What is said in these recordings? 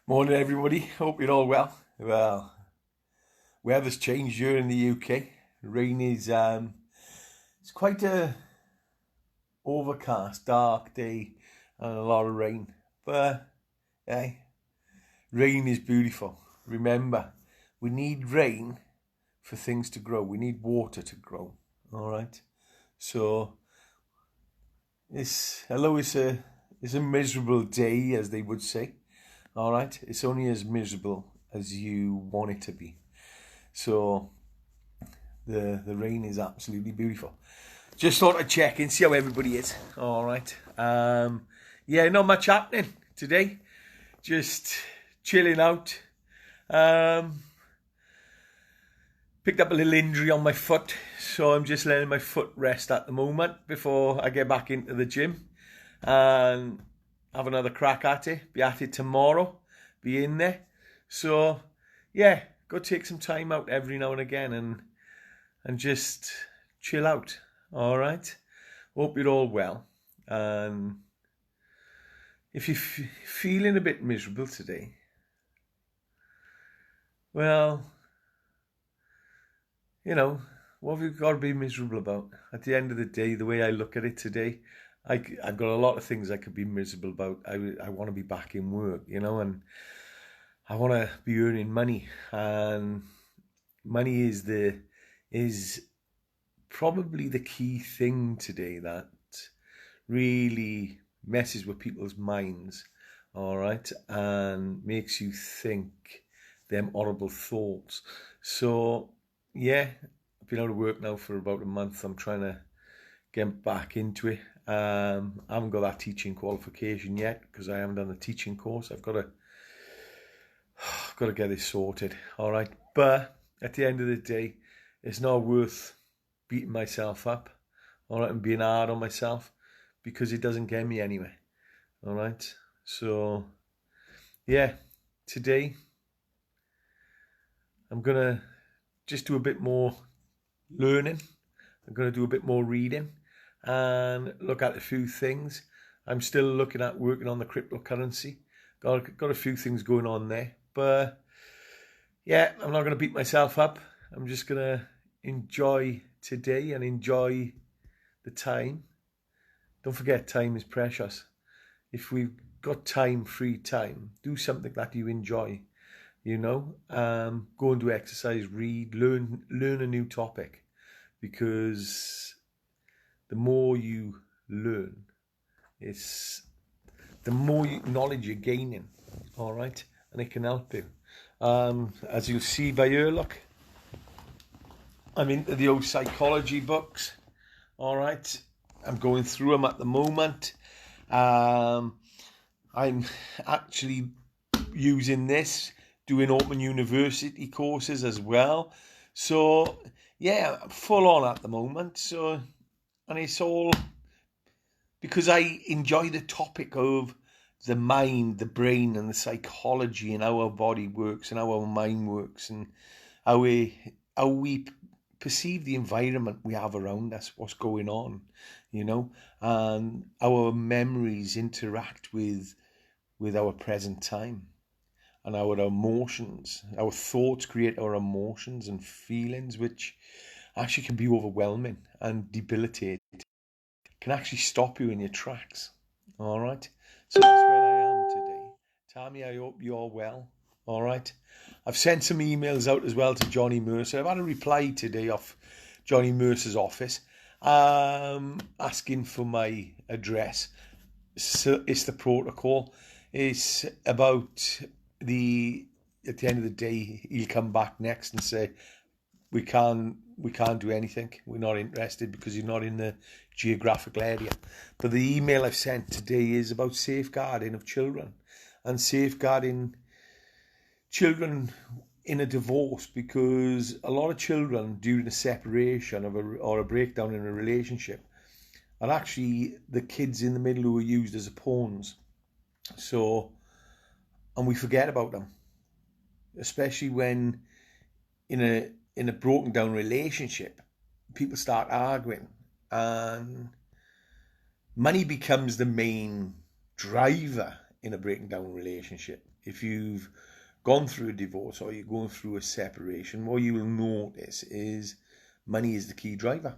Morning, everybody. Hope you're all well. Well, weather's changed here in the UK. Rain is it's quite a overcast, dark day, and a lot of rain. But hey, rain is beautiful. Remember, we need rain for things to grow. We need water to grow. All right. So it's a miserable day, as they would say. All right, it's only as miserable as you want it to be. So the rain is absolutely beautiful. Just thought I'd check in, see how everybody is. All right. Yeah, not much happening today. Just chilling out. Picked up a little injury on my foot, so I'm just letting my foot rest at the moment before I get back into the gym and have another crack at it. Be at it tomorrow. Be in there. So yeah, go take some time out every now and again and just chill out. All right. Hope you're all well. And if you're feeling a bit miserable today, well, what have you got to be miserable about? At the end of the day, the way I look at it today, I've got a lot of things I could be miserable about. I want to be back in work, and I want to be earning money, and money is probably the key thing today that really messes with people's minds, all right, and makes you think them horrible thoughts. So yeah, I've been out of work now for about a month. I'm trying to get back into it. I haven't got that teaching qualification yet because I haven't done the teaching course. I've got to get this sorted. All right, but at the end of the day, it's not worth beating myself up, all right, and being hard on myself because it doesn't get me anywhere. All right, so yeah, today I'm gonna just do a bit more learning. I'm gonna do a bit more reading and look at a few things. I'm still looking at working on the cryptocurrency. Got a few things going on there, but yeah, I'm not going to beat myself up. I'm just going to enjoy today and enjoy the time. Don't forget, time is precious. If we've got time, free time, do something that you enjoy. Go and do exercise, read, learn a new topic, because the more you learn, it's the more knowledge you're gaining, all right, and it can help you. As you'll see by here, look, I'm into the old psychology books, all right. I'm going through them at the moment. I'm actually using this, doing Open University courses as well. So yeah, full on at the moment. So, and it's all because I enjoy the topic of the mind, the brain, and the psychology, and how our body works, and how our mind works, and how we perceive the environment we have around us, what's going on, and our memories interact with our present time, and our emotions. Our thoughts create our emotions and feelings, which actually can be overwhelming and debilitating. Can actually stop you in your tracks. All right. So that's where I am today. Tammy, I hope you're well. All right. I've sent some emails out as well to Johnny Mercer. I've had a reply today off Johnny Mercer's office asking for my address. So it's the protocol. It's about at the end of the day, he'll come back next and say, we can't do anything. We're not interested because you're not in the geographical area. But the email I've sent today is about safeguarding of children and safeguarding children in a divorce, because a lot of children during a separation or a breakdown in a relationship are actually the kids in the middle who are used as pawns. So, and we forget about them, especially when in a broken down relationship, people start arguing and money becomes the main driver in a breaking down relationship. if you've gone through a divorce or you're going through a separation, what you will notice is money is the key driver.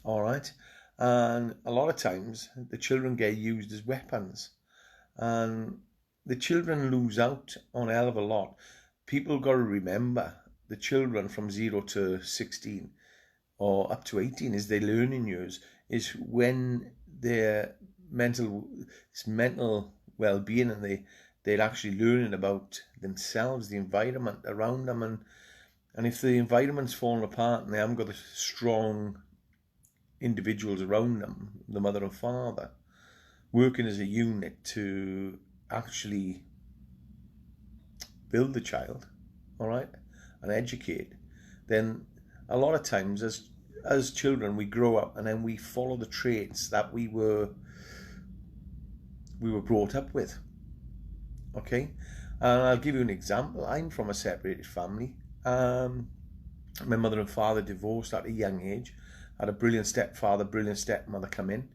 All right. And a lot of times the children get used as weapons, and the children lose out on a hell of a lot. People got to remember the children from 0 to 16 or up to 18 is their learning years, is when their mental well-being, and they're actually learning about themselves, the environment around them, and if the environment's falling apart and they haven't got the strong individuals around them, the mother and father, working as a unit to actually build the child, all right, and educate, then a lot of times as children we grow up and then we follow the traits that we were brought up with. Okay, and I'll give you an example. I'm from a separated family. My mother and father divorced at a young age. I had a brilliant stepfather, brilliant stepmother come in.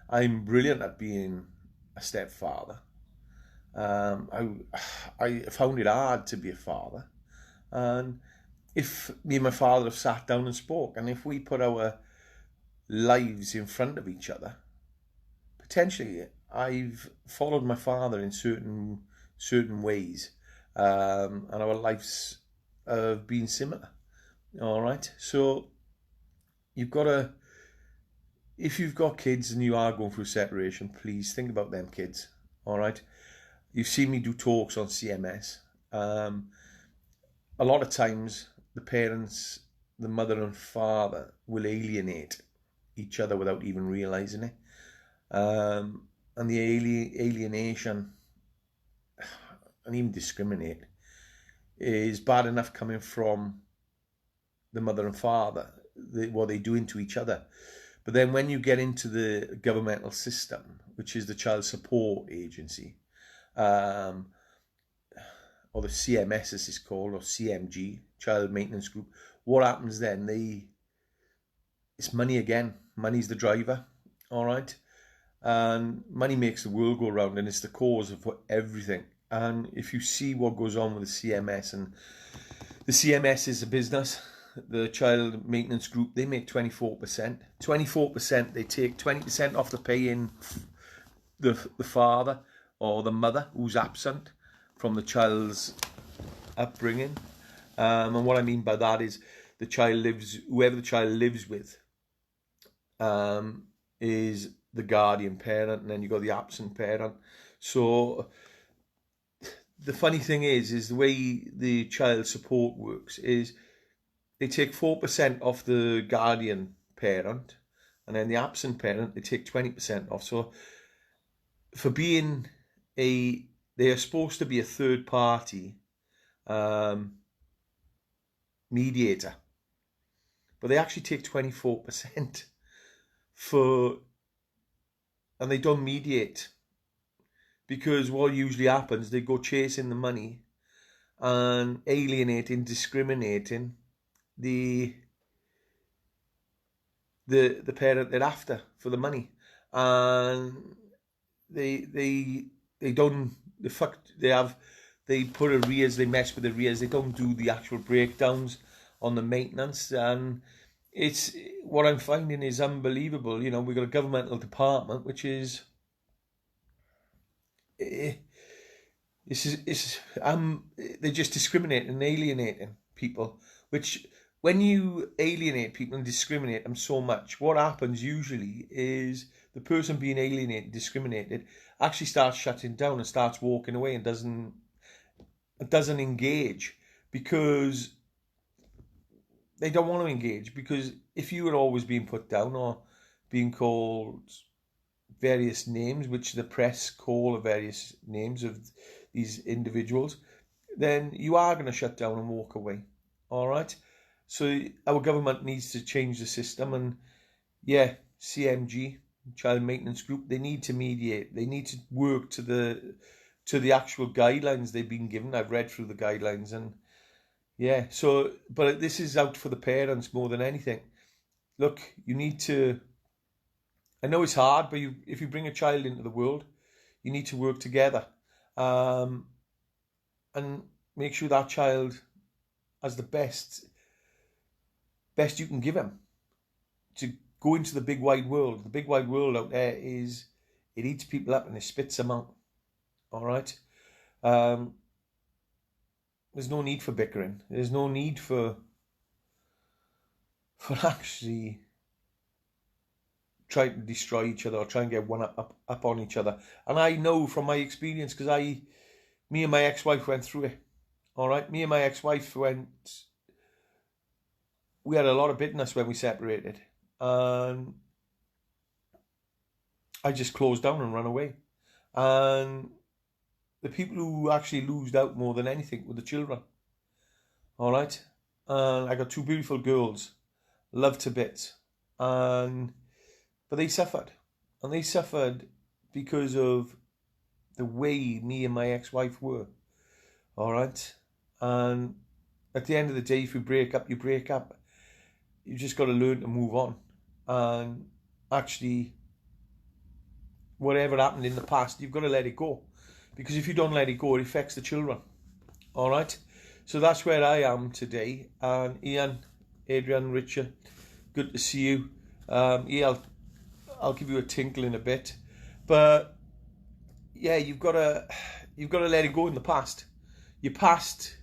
I'm brilliant at being a stepfather. I found it hard to be a father. And if me and my father have sat down and spoke, and if we put our lives in front of each other, potentially I've followed my father in certain ways, and our lives have been similar. All right, so you've got to, if you've got kids and you are going through separation, please think about them kids. All right, you've seen me do talks on CMS. A lot of times the parents, the mother and father, will alienate each other without even realizing it. And the alienation and even discriminate is bad enough coming from the mother and father, what they do into each other. But then when you get into the governmental system, which is the Child Support Agency, or the CMS as it's called, or CMG, Child Maintenance Group, what happens then? It's money again. Money's the driver, all right? And money makes the world go round, and it's the cause of everything. And if you see what goes on with the CMS, and the CMS is a business, the Child Maintenance Group, they make 24%. 24%, they take 20% off the pay in the father or the mother who's absent from the child's upbringing. And what I mean by that is whoever the child lives with is the guardian parent, and then you've got the absent parent. So the funny thing is the way the child support works is they take 4% off the guardian parent, and then the absent parent, they take 20% off. So for being they are supposed to be a third party mediator, but they actually take 24% and they don't mediate, because what usually happens, they go chasing the money and alienating, discriminating the parent they're after for the money, and they put arrears, they mess with arrears, they don't do the actual breakdowns on the maintenance, and it's what I'm finding is unbelievable. You know, we've got a governmental department which is they're just discriminating and alienating people, which when you alienate people and discriminate them so much, what happens usually is the person being alienated, discriminated, actually starts shutting down and starts walking away and doesn't engage, because they don't want to engage. Because if you were always being put down or being called various names, which the press call various names of these individuals, then you are going to shut down and walk away. All right. So our government needs to change the system, and yeah, CMG, Child Maintenance Group, they need to mediate. They need to work to the actual guidelines they've been given. I've read through the guidelines, and yeah, so, but this is out for the parents more than anything. Look, you need to, I know it's hard, but if you bring a child into the world, you need to work together. and make sure that child has the best you can give him to go into the big wide world. The big wide world out there it eats people up and it spits them out. All right. There's no need for bickering. There's no need for actually trying to destroy each other or try and get one up on each other. And I know from my experience, because me and my ex-wife went through it. All right, me and my ex-wife we had a lot of bitterness when we separated, and I just closed down and ran away. And the people who actually losed out more than anything were the children. All right, and I got two beautiful girls, loved to bits, but they suffered, and they suffered because of the way me and my ex-wife were. All right, and at the end of the day, if you break up, you break up. You just got to learn to move on, and actually, whatever happened in the past, you've got to let it go, because if you don't let it go, it affects the children. All right, so that's where I am today. And Ian, Adrian, Richard, good to see you. Yeah, I'll give you a tinkle in a bit, but yeah, you've got to let it go in the past. Your past,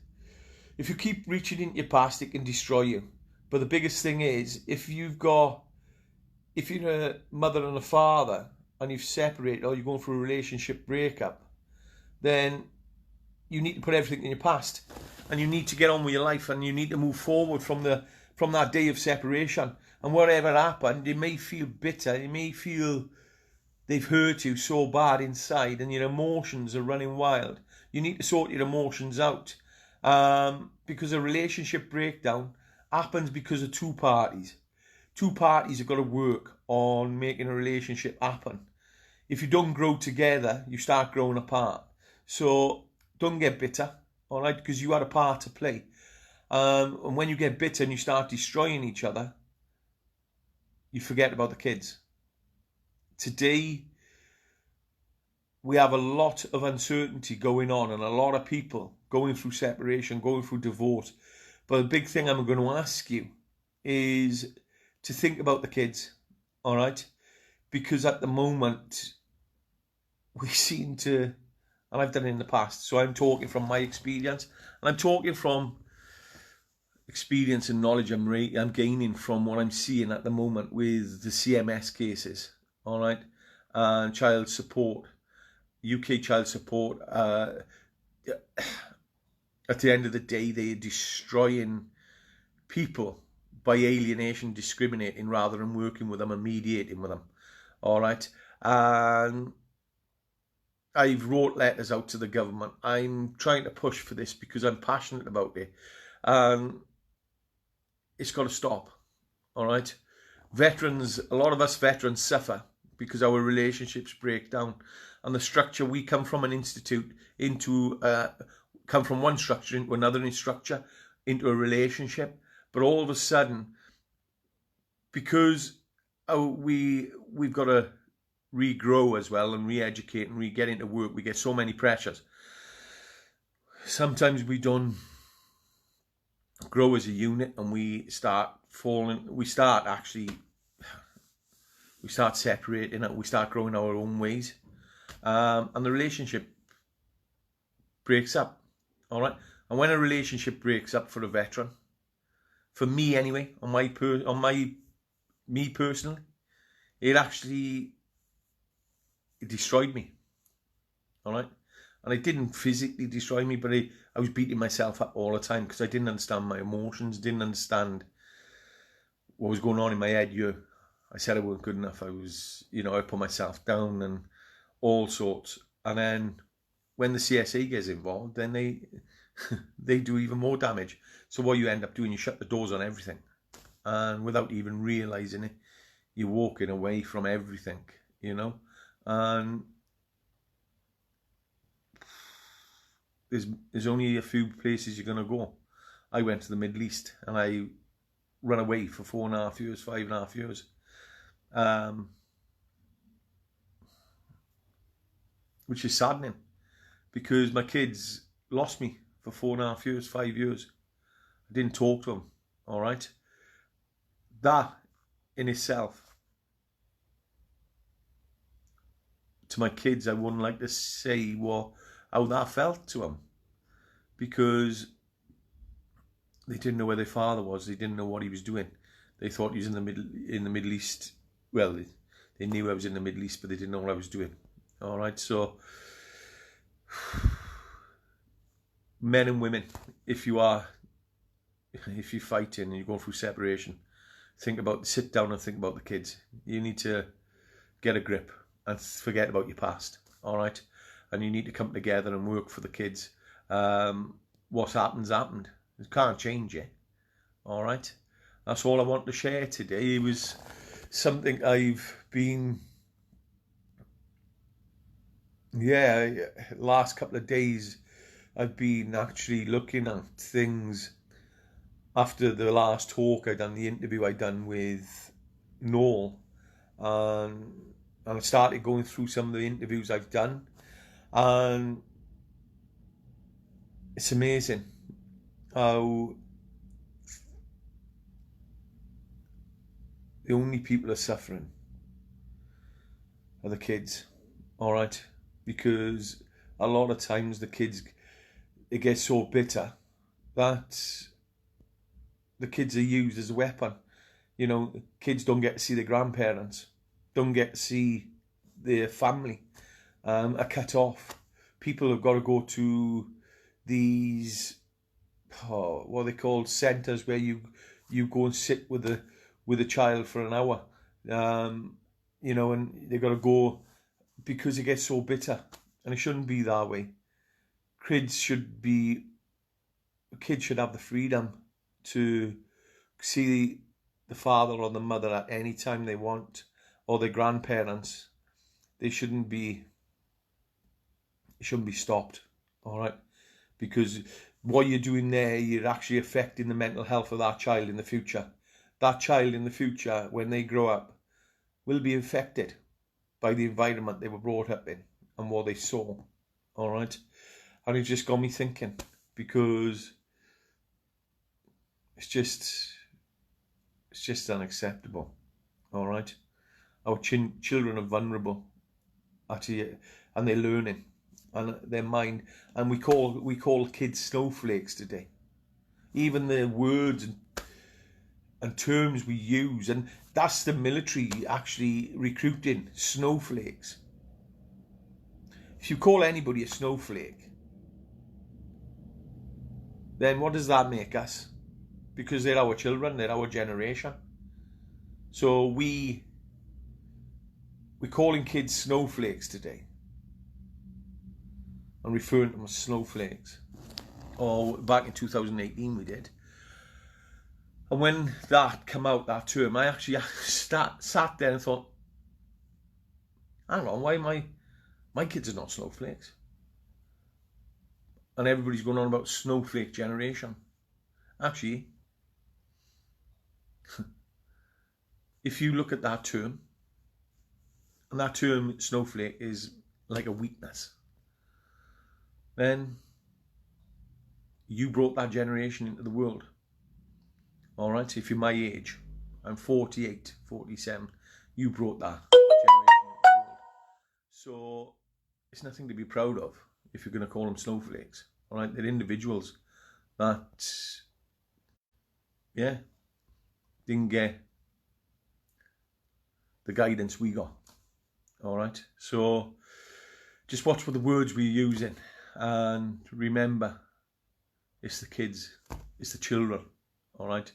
if you keep reaching into your past, it can destroy you. But the biggest thing is, if you're a mother and a father and you've separated, or you're going through a relationship breakup, then you need to put everything in your past, and you need to get on with your life, and you need to move forward from that day of separation. And whatever happened, you may feel bitter, you may feel they've hurt you so bad inside, and your emotions are running wild. You need to sort your emotions out, because a relationship breakdown happens because of two parties. Two parties have got to work on making a relationship happen. If you don't grow together, you start growing apart. So don't get bitter, all right, because you had a part to play. And when you get bitter and you start destroying each other, you forget about the kids. Today, we have a lot of uncertainty going on, and a lot of people going through separation, going through divorce. But the big thing I'm going to ask you is to think about the kids, all right? Because at the moment, we seem to, and I've done it in the past, so I'm talking from my experience, and I'm talking from experience and knowledge I'm gaining from what I'm seeing at the moment with the CMS cases, all right? And child support, UK child support, at the end of the day, they're destroying people by alienation, discriminating, rather than working with them and mediating with them. All right. And I've wrote letters out to the government. I'm trying to push for this because I'm passionate about it. And it's got to stop. All right. Veterans, a lot of us veterans suffer because our relationships break down. And the structure, we come from an institute come from one structure into another structure, into a relationship. But all of a sudden, because we've got to regrow as well and re-educate and re-get into work, we get so many pressures. Sometimes we don't grow as a unit, and we start falling. We start separating, and we start growing our own ways, and the relationship breaks up. All right, and when a relationship breaks up for a veteran, for me anyway, me personally, it destroyed me. All right, and it didn't physically destroy me, but I was beating myself up all the time because I didn't understand my emotions, didn't understand what was going on in my head. I said I wasn't good enough. I was, I put myself down and all sorts. And then when the CSA gets involved, then they do even more damage. So what you end up doing, you shut the doors on everything. And without even realising it, you're walking away from everything, And there's only a few places you're going to go. I went to the Middle East and I ran away for 5.5 years. Which is saddening, because my kids lost me for 4.5 years, 5 years. I didn't talk to him, all right? That in itself, to my kids, I wouldn't like to say how that felt to them, because they didn't know where their father was. They didn't know what he was doing. They thought he was in the Middle East. Well, they knew I was in the Middle East, but they didn't know what I was doing. All right, so men and women, if you're fighting and you're going through separation, sit down and think about the kids. You need to get a grip and forget about your past. All right, and you need to come together and work for the kids. What's happened. You can't change it. All right, that's all I want to share today. It was something I've been, last couple of days I've been actually looking at things after the last talk I done, the interview I done with Noel, and I started going through some of the interviews I've done, and it's amazing how the only people are suffering are the kids, all right? Because a lot of times the kids, it gets so bitter that the kids are used as a weapon. You know, kids don't get to see their grandparents, don't get to see their family, are cut off. People have got to go to these, what are they called, centres where you go and sit with a child for an hour, you know, and they've got to go because it gets so bitter, and it shouldn't be that way. Kids should have the freedom to see the father or the mother at any time they want, or their grandparents. It shouldn't be stopped, all right? Because what you're doing there, you're actually affecting the mental health of that child in the future. That child in the future, when they grow up, will be affected by the environment they were brought up in and what they saw, all right? And it just got me thinking, because it's just unacceptable, all right? Our children are vulnerable, actually, and they're learning, and their mind, and we call kids snowflakes today. Even the words and terms we use, and that's the military actually recruiting snowflakes. If you call anybody a snowflake, then what does that make us? Because they're our children, they're our generation. So we're calling kids snowflakes today and referring to them as snowflakes. Or back in 2018 we did. And when that came out, that term, I actually sat there and thought, hang on, why my kids are not snowflakes? And everybody's going on about snowflake generation. Actually, if you look at that term, and that term snowflake is like a weakness, then you brought that generation into the world. All right, if you're my age, I'm 48, 47, you brought that generation into the world. So it's nothing to be proud of if you're going to call them snowflakes. All right, they're individuals that, didn't get the guidance we got. All right, so just watch what the words we're using, and remember, it's the kids, it's the children. All right,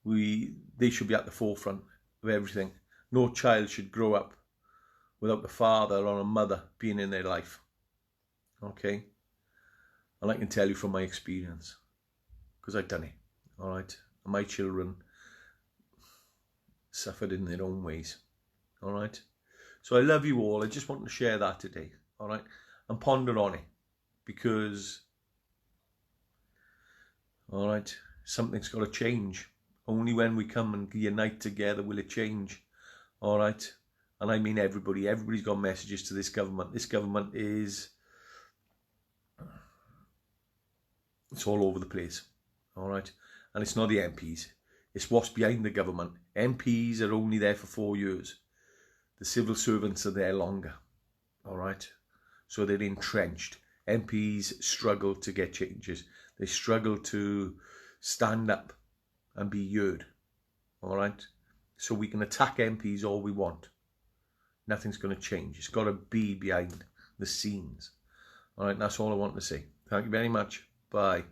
they should be at the forefront of everything. No child should grow up without a father or a mother being in their life. Okay, and I can tell you from my experience, because I've done it. All right, and my children suffered in their own ways. All right, so I love you all. I just want to share that today. All right, and ponder on it, because, all right, something's got to change. Only when we come and unite together will it change. All right, and I mean everybody. Everybody's got messages to this government. This government is It's all over the place. All right. And it's not the MPs. It's what's behind the government. MPs are only there for 4 years. The civil servants are there longer. All right. So they're entrenched. MPs struggle to get changes. They struggle to stand up and be heard. All right. So we can attack MPs all we want. Nothing's going to change. It's got to be behind the scenes. All right. That's all I want to say. Thank you very much. Bye.